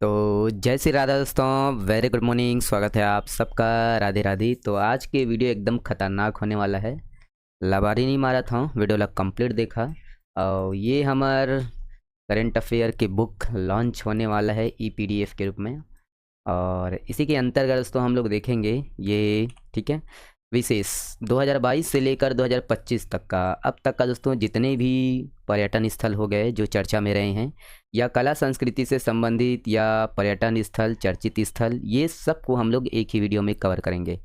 तो जय श्री राधा दोस्तों, वेरी गुड मॉर्निंग। स्वागत है आप सबका। राधे राधे। तो आज के वीडियो एकदम खतरनाक होने वाला है। लबारी नहीं मारा था, वीडियो लग कंप्लीट देखा। और ये हमार करंट अफेयर की बुक लॉन्च होने वाला है ईपीडीएफ के रूप में। और इसी के अंतर्गत दोस्तों हम लोग देखेंगे ये, ठीक है, विशेष 2022 से लेकर 2025 तक का, अब तक का दोस्तों जितने भी पर्यटन स्थल हो गए जो चर्चा में रहे हैं, या कला संस्कृति से संबंधित या पर्यटन स्थल, चर्चित स्थल, ये सब को हम लोग एक ही वीडियो में कवर करेंगे।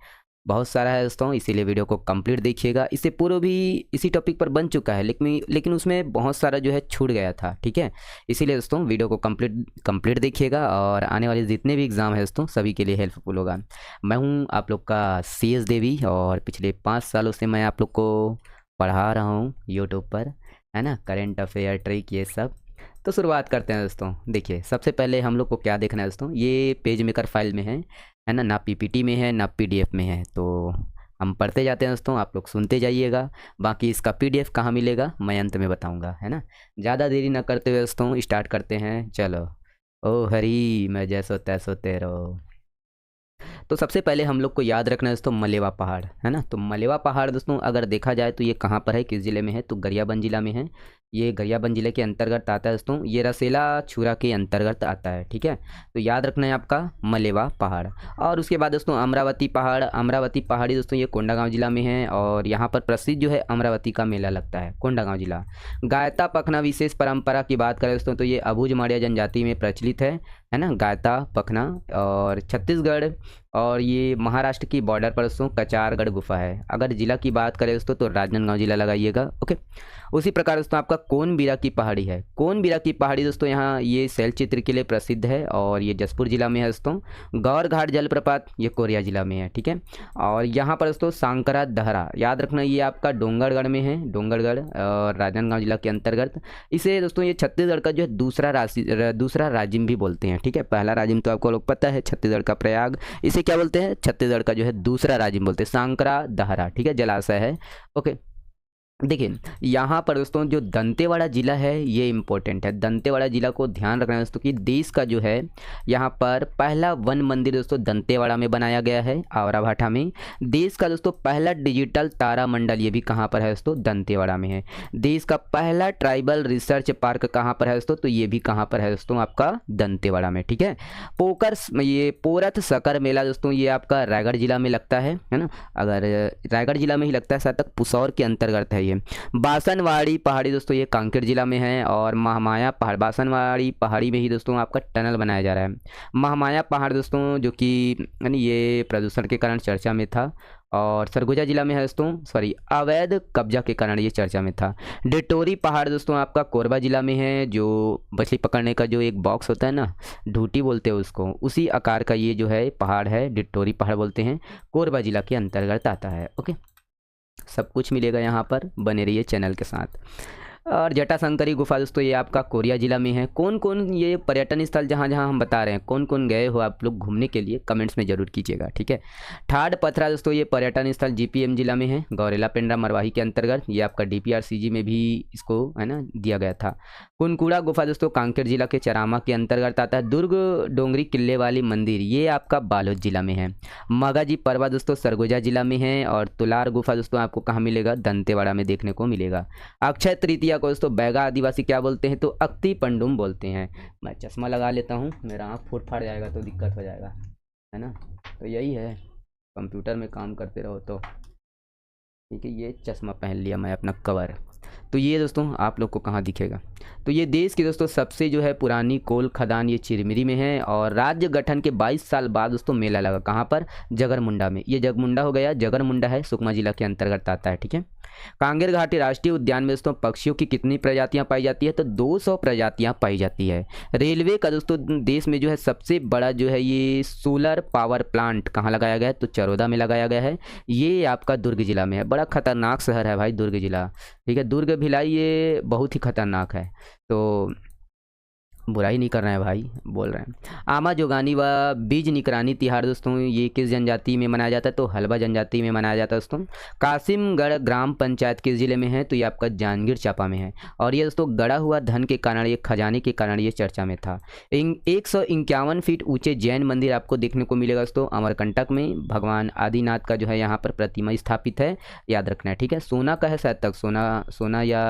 बहुत सारा है दोस्तों, इसीलिए वीडियो को कंप्लीट देखिएगा। इससे पूर्व भी इसी टॉपिक पर बन चुका है, लेकिन उसमें बहुत सारा जो है छूट गया था, ठीक है। इसीलिए दोस्तों वीडियो को कंप्लीट देखिएगा और आने वाले जितने भी एग्ज़ाम है दोस्तों सभी के लिए हेल्पफुल होगा। मैं हूं आप लोग का CS देवी और पिछले 5 सालों से मैं आप लोग को पढ़ा रहा हूं यूट्यूब पर, है ना, करेंट अफेयर, ट्रिक, ये सब। तो शुरुआत करते हैं दोस्तों। देखिए, सबसे पहले हम लोग को क्या देखना है दोस्तों, ये पेज मेकर फाइल में है ना PPT में है ना PDF में है। तो हम पढ़ते जाते हैं दोस्तों, आप लोग सुनते जाइएगा। बाकी इसका PDF कहाँ मिलेगा मैं अंत में बताऊंगा, है ना। ज़्यादा देरी ना करते हुए दोस्तों स्टार्ट करते हैं। चलो। ओ हरी मैं जैसो तैसो तेरो। तो सबसे पहले हम लोग को याद रखना है दोस्तों मलेवा पहाड़, है ना। तो मलेवा पहाड़ दोस्तों अगर देखा जाए तो ये कहाँ पर है, किस ज़िले में है, तो गरियाबंद जिला में है। ये गरियाबंद जिले के अंतर्गत आता है दोस्तों। ये रसेला छुरा के अंतर्गत आता है, ठीक है। तो याद रखना है आपका मलेवा पहाड़। और उसके बाद दोस्तों अमरावती पहाड़। अमरावती पहाड़ी दोस्तों ये कोंडागांव जिला में है और यहाँ पर प्रसिद्ध जो है अमरावती का मेला लगता है, कोंडागांव जिला। गायता पखना विशेष परंपरा की बात करें दोस्तों तो ये अबुझ माड़िया जनजाति में प्रचलित है ना, गायता पखना। और छत्तीसगढ़ और ये महाराष्ट्र की बॉर्डर पर दोस्तों कचारगढ़ गुफा है। अगर जिला की बात करें दोस्तों तो राजनांदगांव जिला लगाइएगा, ओके। उसी प्रकार दोस्तों आपका कोनबीरा की पहाड़ी है। कोनबीरा की पहाड़ी दोस्तों यहाँ ये शैल चित्र के लिए प्रसिद्ध है और ये जसपुर जिला में है दोस्तों। गौर घाट जलप्रपात ये कोरिया जिला में है, ठीक है। और यहाँ पर दोस्तों सांकरा दहरा, याद रखना ये आपका डोंगरगढ़ में है, डोंगरगढ़ और राजनांदगांव जिला के अंतर्गत। इसे दोस्तों ये छत्तीसगढ़ का जो है दूसरा राजिम भी बोलते हैं, ठीक है। पहला राजिम तो आपको लोग पता है छत्तीसगढ़ का प्रयाग, इसे क्या बोलते हैं, छत्तीसगढ़ का जो है दूसरा राजिम बोलते हैं, सांकरा दहरा, ठीक है, जलाशय है, ओके। देखिए यहाँ पर दोस्तों जो दंतेवाड़ा जिला है ये इम्पोर्टेंट है। दंतेवाड़ा जिला को ध्यान रखना है दोस्तों कि देश का जो है यहाँ पर पहला वन मंदिर दोस्तों दंतेवाड़ा में बनाया गया है, आवराभाठा में। देश का दोस्तों पहला डिजिटल तारा मंडल ये भी कहाँ पर है दोस्तों, दंतेवाड़ा में है। देश का पहला ट्राइबल रिसर्च पार्क कहाँ पर है दोस्तों, तो ये भी कहाँ पर है दोस्तों, आपका दंतेवाड़ा में, ठीक है। ये पोरथ सकर मेला दोस्तों ये आपका रायगढ़ जिला में लगता है ना। अगर रायगढ़ जिला में ही लगता है, साथ तक पुसौर के अंतर्गत है। बासनवाड़ी पहाड़ी दोस्तों ये कांकेर जिला में है। और महामाया पहाड़, बासनवाड़ी पहाड़ी में ही दोस्तों आपका टनल बनाया जा रहा है। महामाया पहाड़ दोस्तों जो कि यानी ये प्रदूषण के कारण चर्चा में था और सरगुजा जिला में है दोस्तों, सॉरी अवैध कब्जा के कारण ये चर्चा में था। डिटोरी पहाड़ दोस्तों आपका कोरबा जिला में है, जो मछली पकड़ने का जो एक बॉक्स होता है ना, ढूटी बोलते हैं उसको, उसी आकार का ये जो है पहाड़ है, डिटोरी पहाड़ बोलते हैं, कोरबा जिला के अंतर्गत आता है, ओके। सब कुछ मिलेगा यहाँ पर, बने रहिए चैनल के साथ। और जटाशंकरी गुफा दोस्तों ये आपका कोरिया जिला में है। कौन कौन ये पर्यटन स्थल जहाँ जहाँ हम बता रहे हैं, कौन कौन गए हो आप लोग घूमने के लिए, कमेंट्स में जरूर कीजिएगा, ठीक है। ठाड पथरा दोस्तों ये पर्यटन स्थल GPM जिला में है, गौरेला पेंड्रा मरवाही के अंतर्गत। ये आपका DPRCG में भी इसको है ना दिया गया था। कुनकुड़ा गुफा दोस्तों कांकेर जिला के चरामा के अंतर्गत आता है। दुर्ग डोंगरी किले वाली मंदिर ये आपका बालोद जिला में है। मगाजी परवा दोस्तों सरगुजा जिला में है। और तुलार गुफा दोस्तों आपको कहाँ मिलेगा, दंतेवाड़ा में देखने को मिलेगा। अक्षय तृतीया को दोस्तों बैगा आदिवासी क्या बोलते हैं, तो अक्ति पंडुम बोलते हैं। मैं चश्मा लगा लेता हूँ, मेरा आँख फूट फाड़ जाएगा तो दिक्कत हो जाएगा, है ना। तो यही है, कंप्यूटर में काम करते रहो तो ठीक है। ये चश्मा पहन लिया मैं अपना कवर। तो ये दोस्तों आप लोग को कहाँ दिखेगा, तो ये देश की दोस्तों सबसे जो है पुरानी कोल खदान ये चिरमिरी में है। और राज्य गठन के 22 साल बाद दोस्तों मेला लगा, कहाँ पर, जगरमुंडा में। ये जगमुंडा हो गया, जगरमुंडा है, सुकमा जिला के अंतर्गत आता है, ठीक है। कांगेर घाटी राष्ट्रीय उद्यान में दोस्तों पक्षियों की कितनी प्रजातियां पाई जाती है, तो 200 प्रजातियां पाई जाती है। रेलवे का दोस्तों देश में जो है सबसे बड़ा जो है ये सोलर पावर प्लांट कहाँ लगाया गया है, तो चरोदा में लगाया गया है। ये आपका दुर्ग जिला में है। बड़ा खतरनाक शहर है भाई दुर्ग जिला, ठीक है। दुर्ग भिलाई ये बहुत ही खतरनाक है। तो बुराई नहीं कर रहे हैं भाई, बोल रहे हैं। आमा जोगानी व बीज निगरानी तिहार दोस्तों ये किस जनजाति में मनाया जाता है? तो हलबा जनजाति में मनाया जाता है दोस्तों। कासिमगढ़ ग्राम पंचायत किस जिले में है? तो ये आपका जांजगीर चांपा में है। और ये दोस्तों गड़ा हुआ धन के कारण, ये खजाने के कारण ये चर्चा में था। 151 फीट ऊंचे जैन मंदिर आपको देखने को मिलेगा दोस्तों अमरकंटक में। भगवान आदिनाथ का जो है यहाँ पर प्रतिमा स्थापित है, याद रखना है, ठीक है। सोना का है शायद तक, सोना या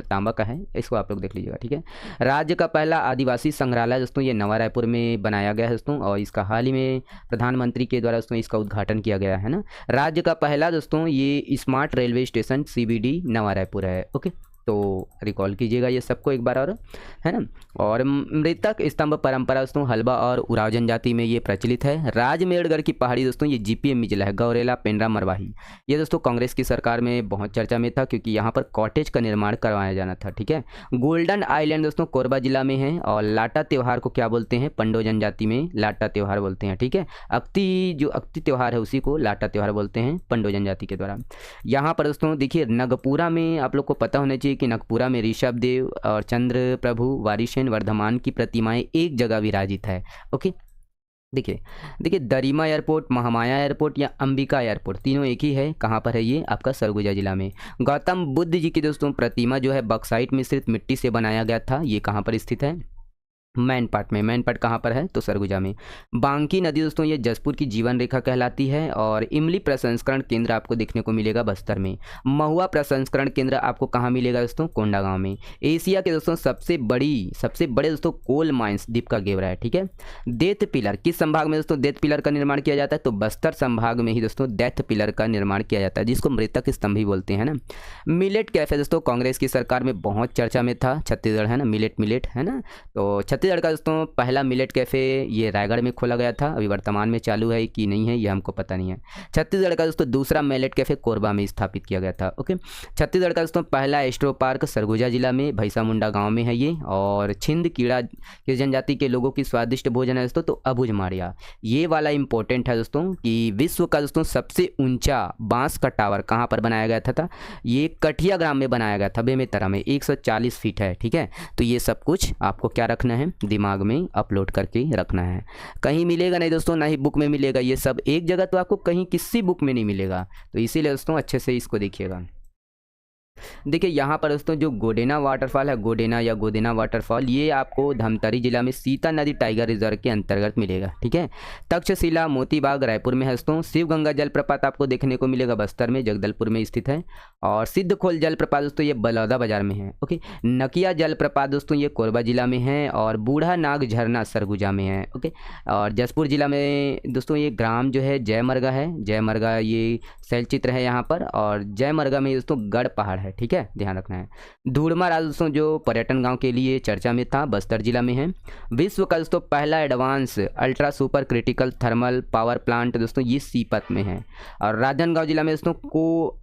तांबा का है, इसको आप लोग देख लीजिएगा, ठीक है। राज्य का पहला आदिवासी संग्रहालय दोस्तों ये नवा रायपुर में बनाया गया है दोस्तों, और इसका हाल ही में प्रधानमंत्री के द्वारा दोस्तों इसका उद्घाटन किया गया है ना। राज्य का पहला दोस्तों ये स्मार्ट रेलवे स्टेशन CBD नवा रायपुर है। ओके, तो रिकॉल कीजिएगा ये सबको एक बार और, है ना। और मृतक स्तंभ परंपरा दोस्तों हलबा और उराव जनजाति में ये प्रचलित है। राजमेढ़गढ़ की पहाड़ी दोस्तों ये GPM में जिला है, गौरेला पेंड्रा मरवाही। ये दोस्तों कांग्रेस की सरकार में बहुत चर्चा में था क्योंकि यहाँ पर कॉटेज का निर्माण करवाया जाना था, ठीक है। गोल्डन आइलैंड दोस्तों कोरबा जिला में है। और लाटा त्यौहार को क्या बोलते हैं? पंडो जनजाति में लाटा त्यौहार बोलते हैं, ठीक है। जो अक्ति त्यौहार है उसी को लाटा त्यौहार बोलते हैं पंडो जनजाति के द्वारा। यहाँ पर दोस्तों देखिए नगपुरा में आप लोग को पता होना चाहिए कि नगपुरा में ऋषभ देव और चंद्र प्रभु वारिसेन वर्धमान की प्रतिमाएं एक जगह विराजित है। ओके, देखिए दरिमा एयरपोर्ट, महामाया एयरपोर्ट या अंबिका एयरपोर्ट तीनों एक ही है। कहाँ पर है? ये आपका सरगुजा जिला में। गौतम बुद्ध जी की दोस्तों प्रतिमा जो है बक्साइट मिश्रित मिट्टी से बनाया गया था, ये कहाँ पर स्थित है? मैनपाट में। मैनपाट कहाँ पर है? तो सरगुजा में। बांकी नदी दोस्तों ये जसपुर की जीवन रेखा कहलाती है। और इमली प्रसंस्करण केंद्र आपको देखने को मिलेगा बस्तर में। महुआ प्रसंस्करण केंद्र आपको कहाँ मिलेगा दोस्तों? कोंडागांव में। एशिया के दोस्तों सबसे बड़े दोस्तों कोल माइंस दीप का घेरा है, ठीक है। डेथ पिलर किस संभाग में दोस्तों डेथ पिलर का निर्माण किया जाता है? तो बस्तर संभाग में ही दोस्तों डेथ पिलर का निर्माण किया जाता है, जिसको मृतक स्तंभ भी बोलते हैं ना। मिलेट कैफे दोस्तों कांग्रेस की सरकार में बहुत चर्चा में था, छत्तीसगढ़ है ना, मिलेट है ना। तो छत्तीसगढ़ का दोस्तों पहला मिलेट कैफ़े ये रायगढ़ में खोला गया था, अभी वर्तमान में चालू है कि नहीं है ये हमको पता नहीं है। छत्तीसगढ़ का दोस्तों दूसरा मिलेट कैफ़े कोरबा में स्थापित किया गया था। ओके, छत्तीसगढ़ का दोस्तों पहला एस्ट्रो पार्क सरगुजा जिला में भैसा मुंडा गाँव में है ये। और छिंद कीड़ा किस जनजाति के लोगों की स्वादिष्ट भोजन है दोस्तों? तो अबुझ माड़िया। ये वाला इंपॉर्टेंट है दोस्तों कि विश्व का दोस्तों सबसे ऊंचा बांस का टावर कहाँ पर बनाया गया था? ये कठिया ग्राम में बनाया गया था, बेमेतरा में, 140 फीट है, ठीक है। तो ये सब कुछ आपको क्या रखना है? दिमाग में अपलोड करके रखना है। कहीं मिलेगा नहीं दोस्तों, ना ही बुक में मिलेगा, ये सब एक जगह तो आपको कहीं किसी बुक में नहीं मिलेगा। तो इसीलिए दोस्तों अच्छे से इसको देखिएगा। देखिए यहाँ पर दोस्तों जो गोडेना वाटरफॉल है, गोडेना वाटरफॉल, ये आपको धमतरी जिला में सीता नदी टाइगर रिजर्व के अंतर्गत मिलेगा, ठीक है। तक्षशिला मोतीबाग रायपुर में है दोस्तों। शिव गंगा जलप्रपात आपको देखने को मिलेगा बस्तर में, जगदलपुर में स्थित है। और सिद्धखोल जलप्रपात दोस्तों ये बलौदा बाजार में है। ओके, नकिया जलप्रपात दोस्तों ये कोरबा जिला में है। और बूढ़ा नाग झरना सरगुजा में है। ओके, और जसपुर जिला में दोस्तों ये ग्राम जो है जयमरगा है, जयमरगा ये शैलचित्र है यहाँ पर। और जयमरगा में दोस्तों गढ़ पहाड़ है, ठीक है, ध्यान रखना है। धूड़मा राज दोस्तों जो पर्यटन गांव के लिए चर्चा में था, बस्तर जिला में है। विश्व का दोस्तों पहला advance ultra super critical thermal power plant दोस्तों ये सीपत में है। और राजनांदगांव जिला में दोस्तों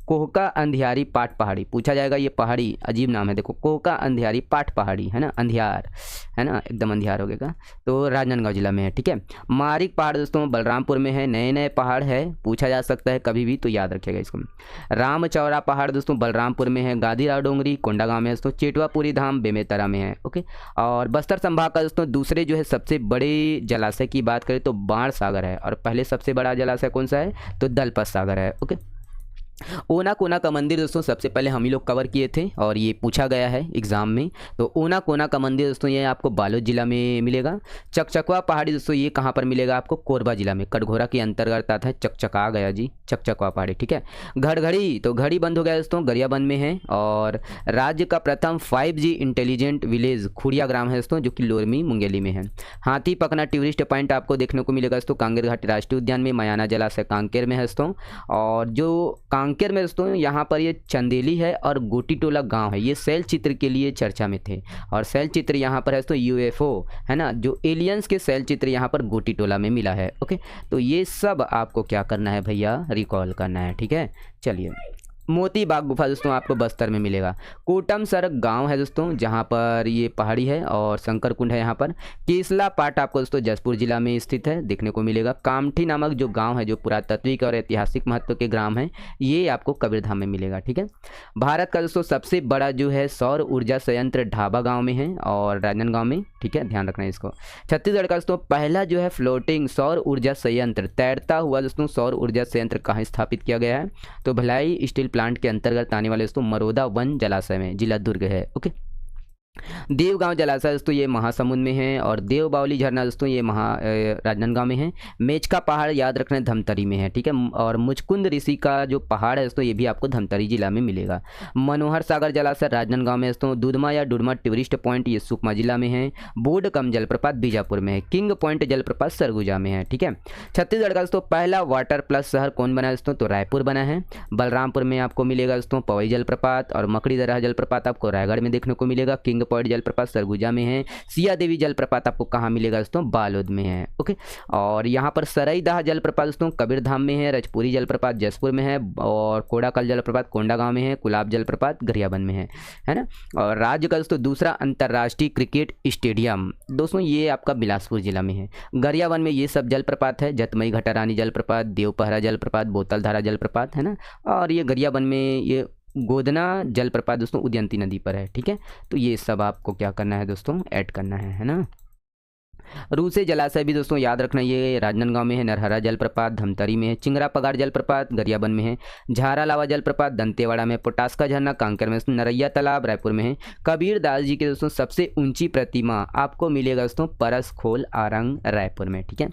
कोहका अंधियारी पाट पहाड़ी पूछा जाएगा। ये पहाड़ी अजीब नाम है, देखो, कोहका अंधियारी पाट पहाड़ी है ना, अंधियार है ना, एकदम अंधियार हो गया। तो राजनांदगांव जिला में है, ठीक है। मारिक पहाड़ दोस्तों बलरामपुर में है। नए पहाड़ है, पूछा जा सकता है कभी भी, तो याद रखिएगा इसको। रामचौरा पहाड़ दोस्तों बलरामपुर में है। गादीराव डोंगरी कोंडागांव में है दोस्तों। चेटवापुरी धाम बेमेतरा में है। ओके, और बस्तर संभाग का दोस्तों दूसरे जो है सबसे बड़े जलाशय की बात करें तो बाण सागर है। और पहले सबसे बड़ा जलाशय कौन सा है? तो दलपत सागर है। ओके, ओना कोना का मंदिर दोस्तों सबसे पहले हम ही लोग कवर किए थे और ये पूछा गया है एग्जाम में। तो ओना कोना का मंदिर दोस्तों ये आपको बालोद जिला में मिलेगा। चकचकवा पहाड़ी दोस्तों ये कहाँ पर मिलेगा? आपको कोरबा जिला में, कटघोरा के अंतर्गत आता है। चकचका आ गया जी, चकचकवा पहाड़ी, ठीक है। घड़घड़ी, तो घड़ी बंद हो गया दोस्तों, गरियाबंद में है। और राज्य का प्रथम 5G इंटेलिजेंट विलेज खुड़िया ग्राम है दोस्तों, जो कि लोरमी मुंगेली में है। हाथी पकना टूरिस्ट पॉइंट आपको देखने को मिलेगा दोस्तों कांकेर घाटी राष्ट्रीय उद्यान में। मयाना जलाशय कांकेर में है दोस्तों। और जो कांकेर में दोस्तों यहाँ पर ये चंदेली है और गोटीटोला गांव है, ये शैल चित्र के लिए चर्चा में थे। और शैल चित्र यहाँ पर है दोस्तों UFO है ना, जो एलियंस के शैल चित्र यहाँ पर गोटीटोला में मिला है। ओके, तो ये सब आपको क्या करना है भैया? रिकॉल करना है, ठीक है। चलिए मोती बाग गुफा दोस्तों आपको बस्तर में मिलेगा। कोटमसर गांव है दोस्तों जहां पर ये पहाड़ी है, और शंकर कुंड है यहाँ पर। केसला पाट आपको दोस्तों जसपुर जिला में स्थित है, देखने को मिलेगा। कामठी नामक जो गांव है, जो पुरातात्विक और ऐतिहासिक महत्व के ग्राम है, ये आपको कबीरधाम में मिलेगा। ठीक है, भारत का दोस्तों सबसे बड़ा जो है सौर ऊर्जा संयंत्र ढाबा गाँव में है और राजनांदगांव में। ठीक है, ध्यान रखना है इसको। छत्तीसगढ़ का दोस्तों पहला जो है फ्लोटिंग सौर ऊर्जा संयंत्र, तैरता हुआ दोस्तों सौर ऊर्जा संयंत्र कहाँ स्थापित किया गया है? तो भिलाई स्टील प्लांट के अंतर्गत आने वाले दोस्तों मरोदा वन जलाशय में, जिला दुर्ग है। ओके, देवगांव जलाशय दोस्तों ये महासमुंद में है, और देव बावली झरना दोस्तों ये राजनांदगांव में है। मेचका पहाड़ याद रखना धमतरी में है। ठीक है, और मुचकुंद ऋषि का जो पहाड़ है दोस्तों ये भी आपको धमतरी जिला में मिलेगा। मनोहर सागर जलाशय राजनांदगांव में दोस्तों। दूधमा या डुडमा टूरिस्ट पॉइंट ये सुकमा जिला में है। बोडकम जलप्रपात बीजापुर में है। किंग पॉइंट जलप्रपात सरगुजा में है। ठीक है, छत्तीसगढ़ का दोस्तों पहला वाटर प्लस शहर कौन बना है दोस्तों? तो रायपुर बना है। बलरामपुर में आपको मिलेगा दोस्तों पवई जलप्रपात, और मकड़ी दरगाह जलप्रपात आपको रायगढ़ में देखने को मिलेगा। किंग पॉइंट जलप्रपात सरगुजा में है। सिया देवी जलप्रपात आपको कहाँ मिलेगा दोस्तों? बालोद में है। ओके, और यहाँ पर सरईदाह जलप्रपात दोस्तों कबीरधाम में है। रजपुरी जलप्रपात जसपुर में है, और कोडाकल जलप्रपात कोंडागांव में है। कुलाब जलप्रपात गरियाबंद में है ना। और राज्य का दोस्तों दूसरा अंतर्राष्ट्रीय क्रिकेट स्टेडियम दोस्तों ये आपका बिलासपुर जिला में है। गरियाबंद में ये सब जलप्रपात है। जतमई घटारानी जलप्रपात, देवपहरा जलप्रपात, बोतलधारा जलप्रपात है ना। और ये गरियाबंद में ये गोदना जलप्रपात दोस्तों उदयंती नदी पर है। ठीक है, तो ये सब आपको क्या करना है दोस्तों? ऐड करना है ना। रूसे जलाशय भी दोस्तों याद रखना, ये राजनांदगांव में है। नरहरा जलप्रपात धमतरी में है। चिंगरा पगार जलप्रपात गरियाबंद में है। झारा लावा जलप्रपात दंतेवाड़ा में। पोटास का झरना कांकेर में। नरैया तालाब रायपुर में है। कबीर दास जी के दोस्तों सबसे ऊंची प्रतिमा आपको मिलेगा दोस्तों परस खोल आरंग रायपुर में। ठीक है,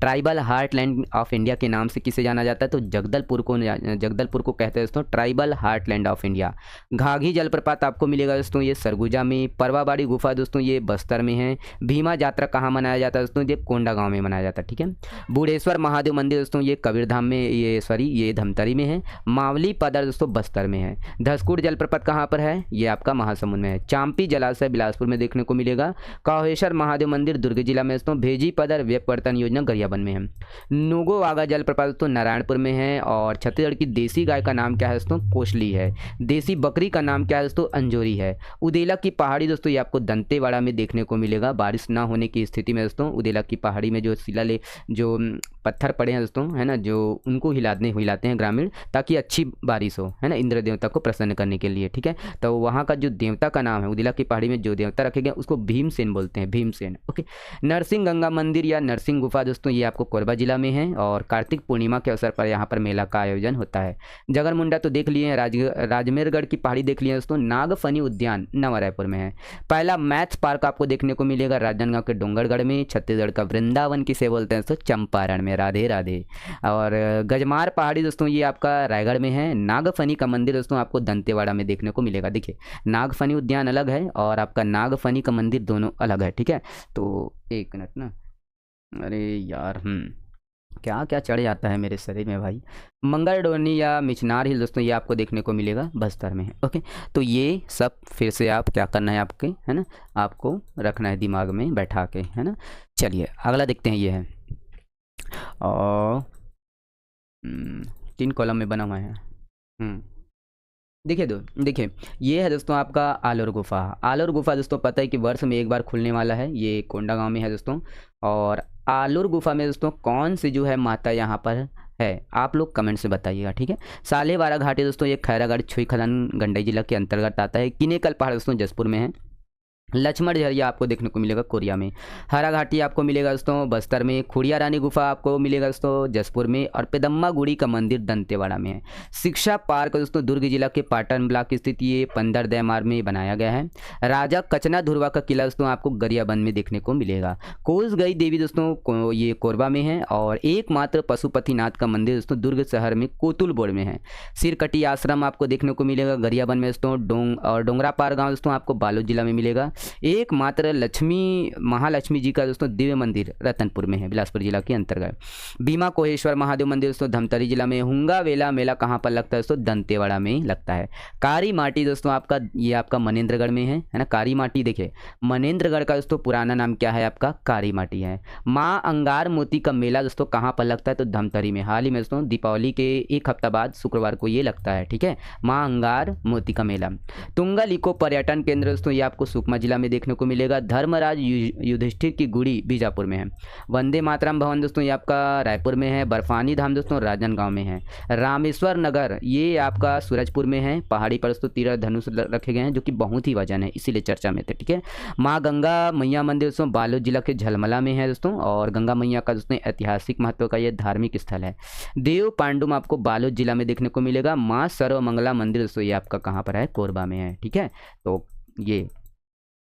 ट्राइबल हार्टलैंड ऑफ इंडिया के नाम से किसे जाना जाता है? तो जगदलपुर को कहते हैं दोस्तों tribal heartland of India. Ghaghi जलप्रपात आपको मिलेगा दोस्तों ये सरगुजा में। परवाबाड़ी गुफा दोस्तों ये बस्तर में है। भीमा यात्रा कहाँ मनाया जाता है दोस्तों? ये कोंडागांव में मनाया जाता है। ठीक है, बूढ़ेश्वर महादेव मंदिर दोस्तों ये कबीरधाम में, ये धमतरी में है। मावली पदर दोस्तों बस्तर में है। धसकुड़ जलप्रपात कहाँ पर है? ये आपका महासमुंद में है। चांपी जलाशय बिलासपुर में देखने को मिलेगा। काहेश्वर महादेव मंदिर दुर्ग जिला में दोस्तों। भेजी पदर व्यपर्तन योजना गरियाबंद में है। नोगो वागा जलप्रपात दोस्तों नारायणपुर में है। और छत्तीसगढ़ की देसी गाय का नाम क्या है दोस्तों? कोसली है। देसी बकरी का नाम क्या है दोस्तों? अंजोरी है। उदेला की पहाड़ी दोस्तों ये आपको दंतेवाड़ा में देखने को मिलेगा। बारिश ना होने की स्थिति में दोस्तों उदेला की पहाड़ी में जो जो पत्थर पड़े हैं दोस्तों है ना, जो उनको हिलाते हैं ग्रामीण, ताकि अच्छी बारिश हो, है ना, इंद्र देवता को प्रसन्न करने के लिए। ठीक है, तो वहाँ का जो देवता का नाम है, उदेला की पहाड़ी में जो देवता रखे गए उसको भीमसेन बोलते हैं, भीमसेन। ओके, नरसिंह गंगा मंदिर या नरसिंह गुफा दोस्तों ये आपको कोरबा जिला में है। और कार्तिक पूर्णिमा के अवसर पर यहाँ पर मेला का आयोजन होता है। जगरमुंडा तो देख लिए हैं। राजमेरगढ़ की पहाड़ी देख लिए दोस्तों। नागफनी उद्यान नवा रायपुर में है। पहला मैथ्स पार्क आपको देखने को मिलेगा राजनांदगांव के डोंगरगढ़ में। छत्तीसगढ़ का वृंदावन किसे बोलते हैं दोस्तों? चंपारण में। राधे राधे। और गजमार पहाड़ी दोस्तों ये आपका रायगढ़ में है। नागफनी का मंदिर दोस्तों आपको दंतेवाड़ा में देखने को मिलेगा। देखिए, नागफनी उद्यान अलग है और आपका नागफनी का मंदिर दोनों अलग है। ठीक है, तो एक मिनट ना, अरे यार क्या क्या चढ़ जाता है मेरे शरीर में भाई। मंगलडोनी या मिचनार हिल दोस्तों ये आपको देखने को मिलेगा बस्तर में है। ओके, तो ये सब फिर से आप क्या करना है आपके, है ना, आपको रखना है दिमाग में बैठा के, है ना। चलिए अगला देखते हैं। ये है और 3 कॉलम में बना हुआ है। देखिए ये है दोस्तों आपका आलोर गुफा। आलोर गुफा दोस्तों पता है कि वर्ष में एक बार खुलने वाला है। ये कोंडागांव में है दोस्तों। और आलोर गुफा में दोस्तों कौन सी जो है माता यहाँ पर है, आप लोग कमेंट से बताइएगा। ठीक है, सालेवारा घाटी दोस्तों ये खैरागढ़ छुईखदान गंडई जिला के अंतर्गत आता है। किनेकल पहाड़ दोस्तों जसपुर में है। लक्ष्मण झरिया आपको देखने को मिलेगा कोरिया में। हरा घाटी आपको मिलेगा दोस्तों बस्तर में। खुड़िया रानी गुफा आपको मिलेगा दोस्तों जसपुर में। और पेदम्मा गुड़ी का मंदिर दंतेवाड़ा में है। शिक्षा पार्क दोस्तों दुर्ग जिला के पाटन ब्लॉक स्थित ये 15 दैमार में बनाया गया है। राजा कचना धुरवा का किला दोस्तों आपको गरियाबंद में देखने को मिलेगा। कोस गई देवी दोस्तों ये कोरबा में है। और एकमात्र पशुपतिनाथ का मंदिर दोस्तों दुर्ग शहर में कोतुलबोड़ में है। सिरकटी आश्रम आपको देखने को मिलेगा गरियाबंद में दोस्तों। डोंगरा पार गाँव दोस्तों आपको बालोद जिला में मिलेगा। एकमात्र लक्ष्मी महालक्ष्मी जी का दोस्तों दिव्य मंदिर रतनपुर में है, बिलासपुर जिला के अंतर्गत। भीमा कोहेश्वर महादेव मंदिर दोस्तों धमतरी जिला में। हुंगा वेला मेला कहाँ पर लगता है दोस्तों? दंतेवाड़ा में लगता है। कारी माटी दोस्तों आपका, ये आपका मनेन्द्रगढ़ में है ना। कारी माटी देखिए, मनेन्द्रगढ़ का दोस्तों पुराना नाम क्या है आपका? कारी माटी है। माँ अंगार मोती का मेला दोस्तों कहाँ पर लगता है? तो धमतरी में। हाल ही में दोस्तों दीपावली के एक हफ्ता बाद शुक्रवार को ये लगता है, ठीक है, माँ अंगार मोती का मेला। तुंगल इको पर्यटन केंद्र दोस्तों ये आपको सुकमा जिला में देखने को मिलेगा। धर्मराज युधिष्ठिर की गुड़ी बीजापुर में है। वंदे मातरम भवन दोस्तों ये आपका रायपुर में है। बर्फानी धाम दोस्तों राजनांदगांव में है। रामेश्वर नगर ये आपका सूरजपुर में है। पहाड़ी पर दोस्तों 13 धनुष रखे गए हैं जो कि बहुत ही वजन है, इसीलिए चर्चा में थे, ठीक है। माँ गंगा मैया मंदिर दोस्तों बालोद जिला के झलमला में है दोस्तों, और गंगा मैया का दोस्तों ऐतिहासिक महत्व का यह धार्मिक स्थल है। देव पांडुम आपको बालोद जिला में देखने को मिलेगा। माँ सर्वमंगला मंदिर दोस्तों ये आपका कहाँ पर है? कोरबा में है, ठीक है। तो ये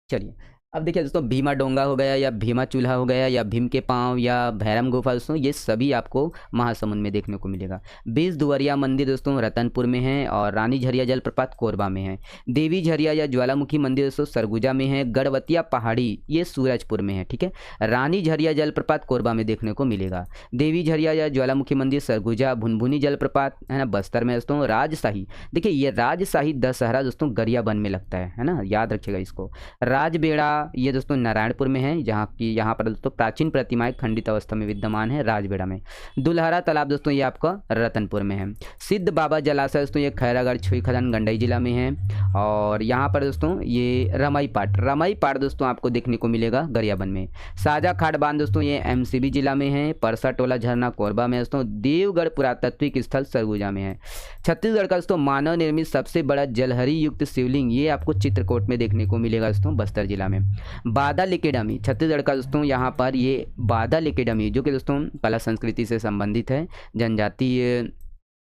चलिए अब देखिए दोस्तों, भीमा डोंगा हो गया या भीमा चूल्हा हो गया या भीम के पांव या भैरम गुफा दोस्तों, ये सभी आपको महासमुंद में देखने को मिलेगा। 20 दुवरिया मंदिर दोस्तों रतनपुर में है, और रानी झरिया जलप्रपात कोरबा में है। देवी झरिया या ज्वालामुखी मंदिर दोस्तों सरगुजा में है। गढ़वतिया पहाड़ी ये सूरजपुर में है, ठीक है। रानी झरिया जलप्रपात कोरबा में देखने को मिलेगा। देवी झरिया या ज्वालामुखी मंदिर सरगुजा। भुनभुनी जलप्रपात है ना बस्तर में दोस्तों। राजशाही देखिए, ये राजशाही दशहरा दोस्तों गरियाबंद में लगता है ना, याद रखिएगा इसको। राजबेड़ा ये दोस्तों नारायणपुर में है, जहाँ की यहाँ पर दोस्तों प्राचीन प्रतिमाएं खंडित अवस्था में विद्यमान है राजबेड़ा में। दुल्हरा तालाब दोस्तों ये आपका रतनपुर में है। सिद्ध बाबा जलाशय दोस्तों ये खैरागढ़ छुईखदान गंडई जिला में है। और यहाँ पर दोस्तों ये रमाई पाट दोस्तों आपको देखने को मिलेगा गरियाबंद में। साजा खाड़ बांध दोस्तों ये MCB जिला में है। परसा टोला झरना कोरबा में दोस्तों। देवगढ़ पुरातात्विक स्थल सरगुजा में है। छत्तीसगढ़ का दोस्तों मानव निर्मित सबसे बड़ा जलहरी युक्त शिवलिंग ये आपको चित्रकूट में देखने को मिलेगा दोस्तों, बस्तर जिला में। बादल एकेडमी छत्तीसगढ़ का दोस्तों, यहाँ पर ये बादल एकेडमी जो कि दोस्तों कला संस्कृति से संबंधित है, जनजातीय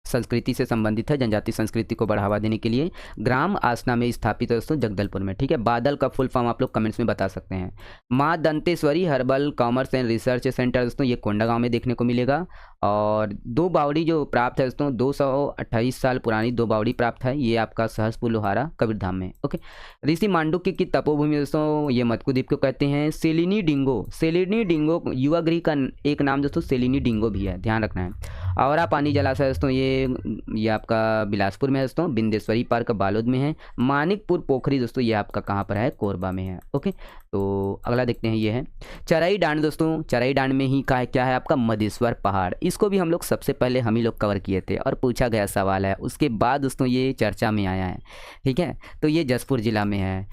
संस्कृति से संबंधित है, जनजाति संस्कृति को बढ़ावा देने के लिए ग्राम आसना में स्थापित है दोस्तों जगदलपुर में, ठीक है। बादल का फुल फॉर्म आप लोग कमेंट्स में बता सकते हैं। माँ Danteshwari herbal commerce and research centre दोस्तों ये कोंडागांव में देखने को मिलेगा। और 2 बावड़ी जो प्राप्त है दोस्तों 228 साल पुरानी 2 बावड़ी प्राप्त है, ये आपका सहसपुर लोहारा कबीरधाम में, ओके। ऋषि मांडुक्य की तपोभूमि दोस्तों ये मटकू द्वीप को कहते हैं। सेलिनी डिंगो युवा गृह का एक नाम दोस्तों सेलिनी डिंगो भी है, ध्यान रखना है। औरा पानी जलाशय दोस्तों ये आपका बिलासपुर में है दोस्तों। बिंदेश्वरी पार्क बालोद में है। मानिकपुर पोखरी दोस्तों ये आपका कहाँ पर है? कोरबा में है, ओके। तो अगला देखते हैं, ये है चराई डांड दोस्तों। चराई डांड में ही क्या है आपका? मधेश्वर पहाड़। इसको भी हम लोग सबसे पहले हम ही लोग कवर किए थे और पूछा गया सवाल है, उसके बाद दोस्तों ये चर्चा में आया है, ठीक है। तो ये जसपुर जिला में है।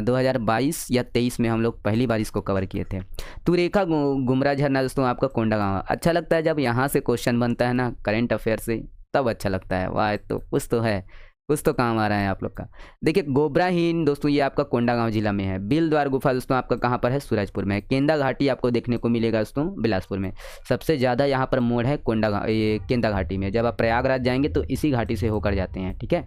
2022 या 23 में हम लोग पहली बार इसको कवर किए थे। तुरेखा गुमरा झरना दोस्तों आपका कोंडागांव। अच्छा लगता है जब यहाँ से क्वेश्चन बनता है ना करेंट अफेयर से, तब अच्छा लगता है, वाह तो कुछ तो है, कुछ तो काम आ रहा है आप लोग का। देखिए गोबराहीन दोस्तों ये आपका कोंडागांव जिला में है। बिलद्वार गुफा दोस्तों आपका कहाँ पर है? सूरजपुर में। केंदा घाटी आपको देखने को मिलेगा दोस्तों बिलासपुर में। सबसे ज़्यादा यहाँ पर मोड़ है ये केंदा घाटी में। जब आप प्रयागराज जाएंगे तो इसी घाटी से होकर जाते हैं, ठीक है।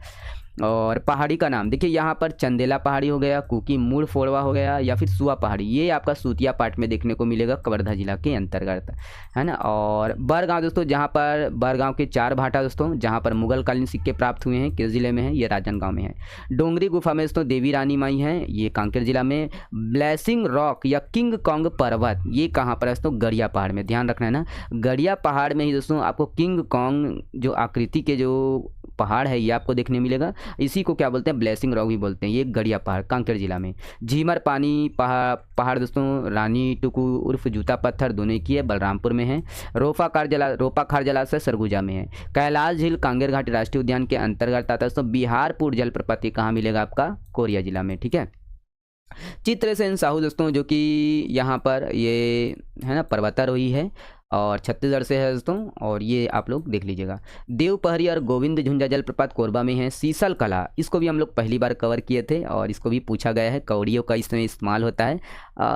और पहाड़ी का नाम देखिए, यहाँ पर चंदेला पहाड़ी हो गया, कुकी मूड़ फोड़वा हो गया, या फिर सुआ पहाड़ी, ये आपका सूतिया पाट में देखने को मिलेगा कवर्धा जिला के अंतर्गत, है ना। और बरगांव दोस्तों, जहाँ पर बरगांव के 4 भाटा दोस्तों जहाँ पर मुगल कालीन सिक्के प्राप्त हुए हैं, किस जिले में है? ये राजनांदगांव में है। डोंगरी गुफा में दोस्तों देवी रानी माई है, ये कांकेर जिला में। ब्लेसिंग रॉक या किंग कॉन्ग पर्वत ये कहाँ पर है दोस्तों? गड़िया पहाड़ में। ध्यान रखना है ना, गड़िया पहाड़ में ही दोस्तों आपको किंग कॉन्ग जो आकृति के जो पहाड़ है ये आपको देखने मिलेगा। इसी को क्या बोलते हैं? ब्लेसिंग रॉक भी बोलते हैं। ये गड़िया पहाड़ कांकेर जिला में। झीमर पानी पहाड़ दोस्तों रानी टुकू उर्फ जूता पत्थर दोनों की है, बलरामपुर में है। रोपाखार जलाशय सरगुजा में है। कैलाश झील कांगेर घाटी राष्ट्रीय उद्यान के अंतर्गत आता है दोस्तों। बिहारपुर जलप्रपात कहाँ मिलेगा आपका? कोरिया जिला में, ठीक है। चित्रसेन साहू दोस्तों जो कि यहाँ पर ये है ना पर्वतारोही है और छत्तीसगढ़ से है दोस्तों, और ये आप लोग देख लीजिएगा। देवपहरी और गोविंद झुंझा जलप्रपात कोरबा में है। सीसल कला इसको भी हम लोग पहली बार कवर किए थे और इसको भी पूछा गया है, कौड़ियों का इसमें इस्तेमाल होता है।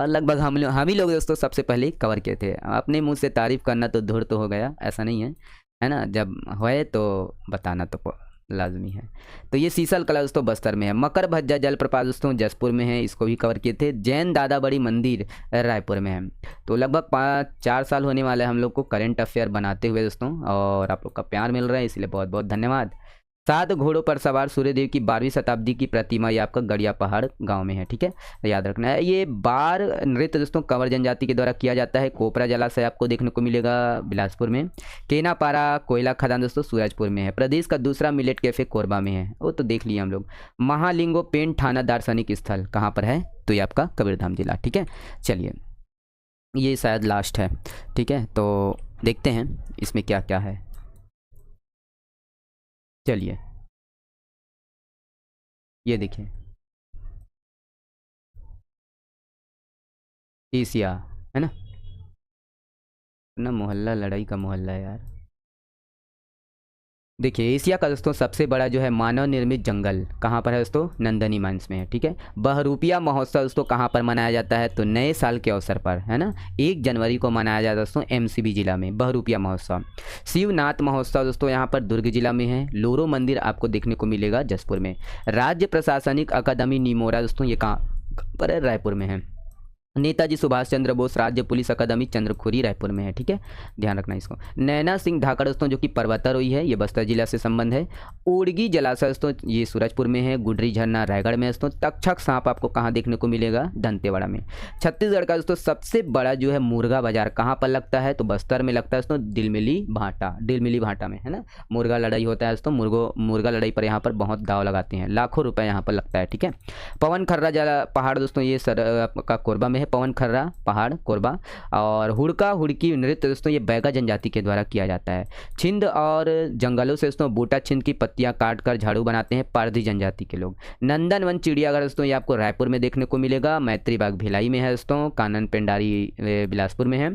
लगभग हम ही लोग दोस्तों सबसे पहले कवर किए थे। अपने मुँह से तारीफ करना तो धूर्त तो हो गया, ऐसा नहीं है ना, जब होए तो बताना तो लाजमी है। तो ये सीसल कला दोस्तों बस्तर में है। मकर भज्जा जलप्रपात दोस्तों जसपुर में है, इसको भी कवर किए थे। जैन दादा बड़ी मंदिर रायपुर में है। तो लगभग 5-4 साल होने वाले हैं हम लोग को करंट अफेयर बनाते हुए दोस्तों, और आप लोग का प्यार मिल रहा है इसलिए बहुत बहुत धन्यवाद। 7 घोड़ों पर सवार सूर्यदेव की 12वीं शताब्दी की प्रतिमा ये आपका गड़िया पहाड़ गांव में है, ठीक है, याद रखना है। ये बार नृत्य दोस्तों कंवर जनजाति के द्वारा किया जाता है। कोपरा जलाशय आपको देखने को मिलेगा बिलासपुर में। केनापारा कोयला खदान दोस्तों सूरजपुर में है। प्रदेश का दूसरा मिलेट कैफे कोरबा में है, वो तो देख लिए हम लोग। महालिंगो पेंट थाना दार्शनिक स्थल कहाँ पर है, तो ये आपका कबीरधाम जिला, ठीक है। चलिए ये शायद लास्ट है, ठीक है, तो देखते हैं इसमें क्या क्या है। चलिए ये देखिए एशिया है ना मोहल्ला लड़ाई का मोहल्ला है यार। देखिए एशिया का दोस्तों सबसे बड़ा जो है मानव निर्मित जंगल कहाँ पर है दोस्तों, नंदनी माइंस में है, ठीक है। बहरूपिया महोत्सव दोस्तों कहाँ पर मनाया जाता है, तो नए साल के अवसर पर है ना, 1 जनवरी को मनाया जाता है दोस्तों एमसीबी जिला में बहरूपिया महोत्सव। शिवनाथ महोत्सव दोस्तों यहाँ पर दुर्ग जिला में है। लोरो मंदिर आपको देखने को मिलेगा जसपुर में। राज्य प्रशासनिक अकादमी निमोरा दोस्तों ये कहाँ पर है, रायपुर में है। नेताजी सुभाष चंद्र बोस राज्य पुलिस अकादमी चंद्रखुरी रायपुर में है, ठीक है, ध्यान रखना इसको। नैना सिंह ढाका दोस्तों जो कि पर्वतारोही है, ये बस्तर जिला से संबंध है। ओडगी जलाशय दोस्तों ये सूरजपुर में है। गुडरी झरना रायगढ़ में है दोस्तों। तक्षक सांप आपको कहाँ देखने को मिलेगा, दंतेवाड़ा में। छत्तीसगढ़ का दोस्तों सबसे बड़ा जो है मुर्गा बाजार कहाँ पर लगता है, तो बस्तर में लगता है दोस्तों दिलमिली भाटा में, है ना। मुर्गा लड़ाई होता है दोस्तों, मुर्गा लड़ाई पर यहाँ पर बहुत दाव लगाते हैं, लाखों रुपये यहाँ पर लगता है, ठीक है। पवन खर्रा पहाड़ दोस्तों ये आपका कोरबा में है। पवन खर्रा पहाड़ कोरबा। और हुड़का हुड़की नृत्य दोस्तों ये बैगा जनजाति के द्वारा किया जाता है। छिंद और जंगलों से दोस्तों बूटा छिंद की पत्तियां काट कर झाड़ू बनाते हैं पारधी जनजाति के लोग। नंदनवन चिड़ियाघर दोस्तों ये आपको रायपुर में देखने को मिलेगा। मैत्री बाग भिलाई में है दोस्तों। कानन पेंडारी बिलासपुर में है।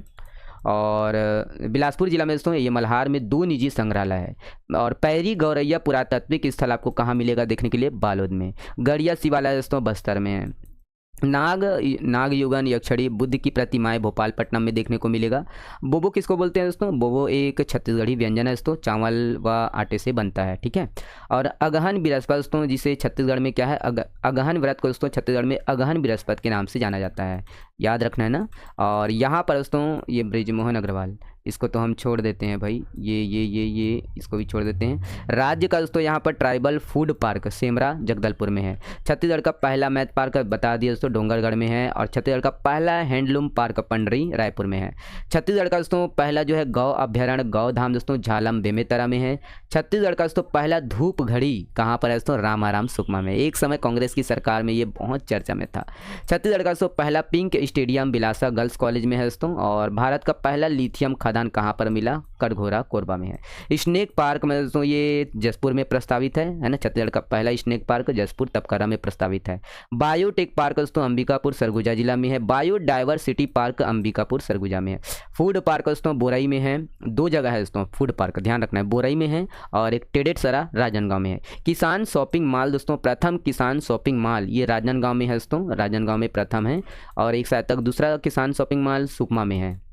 और बिलासपुर जिला में दोस्तों ये मल्हार में 2 निजी संग्रहालय है। और पैरी गौरैया पुरातात्विक स्थल आपको कहाँ मिलेगा देखने के लिए, बालोद में। गड़िया शिवालय दोस्तों बस्तर में है। नागयुगन यक्षणी बुद्ध की प्रतिमाएं भोपालपट्टनम में देखने को मिलेगा। बोबो किसको बोलते हैं दोस्तों, बोबो एक छत्तीसगढ़ी व्यंजन है दोस्तों, चावल व आटे से बनता है, ठीक है। और अगहन बृहस्पति दोस्तों जिसे छत्तीसगढ़ में क्या है, अगहन व्रत को दोस्तों छत्तीसगढ़ में अगहन बृहस्पति के नाम से जाना जाता है, याद रखना है ना। और यहाँ पर दोस्तों ये बृजमोहन अग्रवाल, इसको तो हम छोड़ देते हैं भाई, ये इसको भी छोड़ देते हैं। राज्य का दोस्तों यहाँ पर tribal food park Semra Jagdalpur में है। छत्तीसगढ़ का पहला मैथ पार्क बता दिया दोस्तों डोंगरगढ़ में है। और छत्तीसगढ़ का पहला हैंडलूम पार्क पंडरी रायपुर में है। छत्तीसगढ़ का दोस्तों पहला जो है गौ अभ्यारण्य गौ धाम दोस्तों झालम बेमेतरा में है। छत्तीसगढ़ का दोस्तों पहला धूप घड़ी कहाँ पर है दोस्तों, रामाराम सुकमा में। एक समय कांग्रेस की सरकार में ये बहुत चर्चा में था। छत्तीसगढ़ का दोस्तों पहला pink stadium Bilasa girls college में है दोस्तों। और भारत का पहला लिथियम खदान कहाँ पर मिला, कटघोरा कोरबा में है। स्नेक पार्क में दोस्तों ये जसपुर में प्रस्तावित है ना। छत्तीसगढ़ का पहला स्नेक पार्क जसपुर तपकरा में प्रस्तावित है। बायोटेक पार्क दोस्तों अंबिकापुर सरगुजा जिला में है। बायोडाइवर्सिटी पार्क अंबिकापुर सरगुजा में है। फूड पार्क दोस्तों बोरई में है। 2 जगह है दोस्तों फूड पार्क, ध्यान रखना है, बोरई में है और एक टेडेटसरा राजनांदगांव में है। किसान शॉपिंग मॉल दोस्तों प्रथम किसान शॉपिंग मॉल ये राजनांदगांव में है दोस्तों, राजनांदगांव में प्रथम है। और एक शायद तक दूसरा किसान शॉपिंग मॉल सुकमा में है,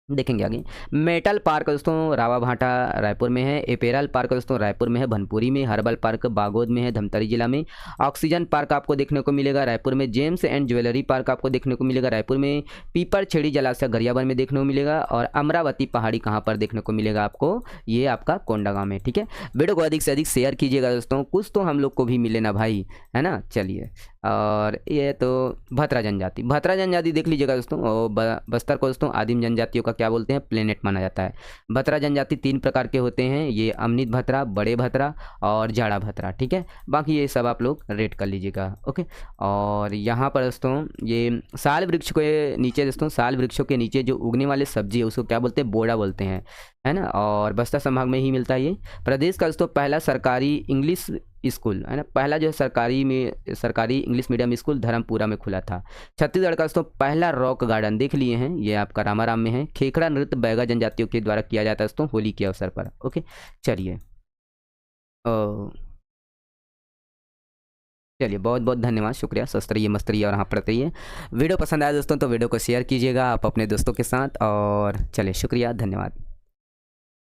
देखेंगे आगे। मेटल पार्क दोस्तों रावाभाटा रायपुर में है। एपेरल पार्क दोस्तों रायपुर में है, भनपुरी में। हर्बल पार्क बागोद में है, धमतरी जिला में। ऑक्सीजन पार्क आपको देखने को मिलेगा रायपुर में। जेम्स एंड ज्वेलरी पार्क आपको देखने को मिलेगा रायपुर में। पीपर छेड़ी जलाशय गरियाबंद में देखने को मिलेगा। और अमरावती पहाड़ी कहाँ पर देखने को मिलेगा आपको, ये आपका कोंडागांव में, ठीक है। वीडियो को अधिक से अधिक शेयर कीजिएगा दोस्तों, कुछ तो हम लोग को भी मिले ना भाई, है ना। चलिए और ये तो भतरा जनजाति देख लीजिएगा दोस्तों। और बस्तर को दोस्तों आदिम जनजातियों का क्या बोलते हैं, प्लेनेट माना जाता है। भतरा जनजाति 3 प्रकार के होते हैं, ये अमनित भतरा, बड़े भतरा और जाड़ा भतरा, ठीक है। बाकी ये सब आप लोग रेट कर लीजिएगा, ओके। और यहाँ पर दोस्तों ये साल वृक्ष के नीचे दोस्तों, साल वृक्षों के नीचे जो उगने वाले सब्जी है उसको क्या बोलते हैं, बोड़ा बोलते हैं, है ना। और बस्तर संभाग में ही मिलता है ये। प्रदेश का दोस्तों पहला सरकारी इंग्लिश स्कूल, है ना, पहला जो है सरकारी इंग्लिश मीडियम स्कूल धर्मपुरा में खुला था। छत्तीसगढ़ का दोस्तों पहला रॉक गार्डन देख लिए हैं, ये आपका रामाराम में है। खेखड़ा नृत्य बैगा जनजातियों के द्वारा किया जाता है दोस्तों होली के अवसर पर, ओके। चलिए चलिए बहुत बहुत धन्यवाद, शुक्रिया। स्वस्थ रहिए, मस्त रहिए और हाँ पढ़ते रहिए। वीडियो पसंद आया दोस्तों तो वीडियो को शेयर कीजिएगा आप अपने दोस्तों के साथ। और चलिए शुक्रिया, धन्यवाद।